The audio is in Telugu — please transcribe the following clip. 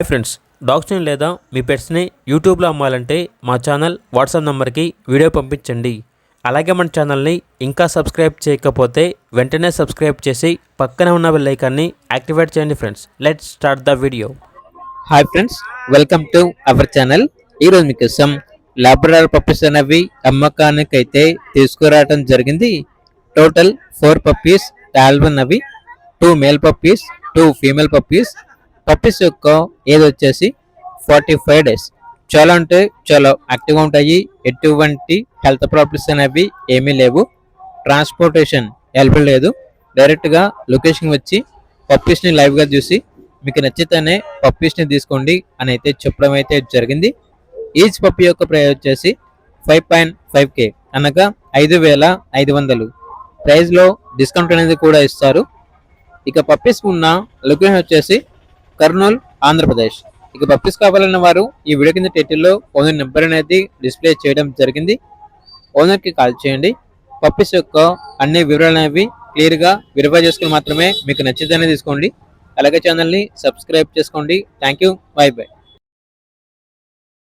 హాయ్ ఫ్రెండ్స్, డాగ్స్ని లేదా మీ పెట్స్ని యూట్యూబ్లో అమ్మాలంటే మా ఛానల్ వాట్సాప్ నెంబర్కి వీడియో పంపించండి. అలాగే మన ఛానల్ని ఇంకా సబ్స్క్రైబ్ చేయకపోతే వెంటనే సబ్స్క్రైబ్ చేసి పక్కనే ఉన్న బెల్ ఐకాన్ని యాక్టివేట్ చేయండి. Friends, let's start the video. Hi friends, welcome to our channel. ఈరోజు మీకోసం లాబ్రడార్ పప్పీస్ అనేవి అమ్మకానికి అయితే తీసుకురావడం జరిగింది. టోటల్ 4 పప్పీస్ అవి 2 male puppies 2 female puppies. Puppies యొక్క ఏజ్ వచ్చేసి 45 డేస్. చాలా అంటే చాలా యాక్టివ్గా ఉంటాయి. ఎటువంటి హెల్త్ ప్రాబ్లమ్స్ అనేవి ఏమీ లేవు. ట్రాన్స్పోర్టేషన్ హెల్ప్ లేదు. డైరెక్ట్గా లొకేషన్ వచ్చి పప్పీస్ని లైవ్గా చూసి మీకు నచ్చితేనే పప్పీస్ని తీసుకోండి అని అయితే చెప్పడం అయితే జరిగింది. ఈచ్ పప్పీ యొక్క ప్రైస్ వచ్చేసి 5.5K అనగా 5,500. ప్రైస్లో డిస్కౌంట్ అనేది కూడా ఇస్తారు. ఇక పప్పీస్ ఉన్న లొకేషన్ వచ్చేసి కర్నూలు, ఆంధ్రప్రదేశ్. ఇక పప్పీస్ కావాలన్న వారు ఈ వీడియో కింద టైటిల్లో ఓనర్ నెంబర్ అనేది డిస్ప్లే చేయడం జరిగింది. ఓనర్కి కాల్ చేయండి. పప్పీస్ యొక్క అన్ని వివరాలు అనేవి క్లియర్గా వెరిఫై చేసుకుని మాత్రమే మీకు నచ్చితేనే తీసుకోండి. అలాగే ఛానల్ని సబ్స్క్రైబ్ చేసుకోండి. Thank you. By by.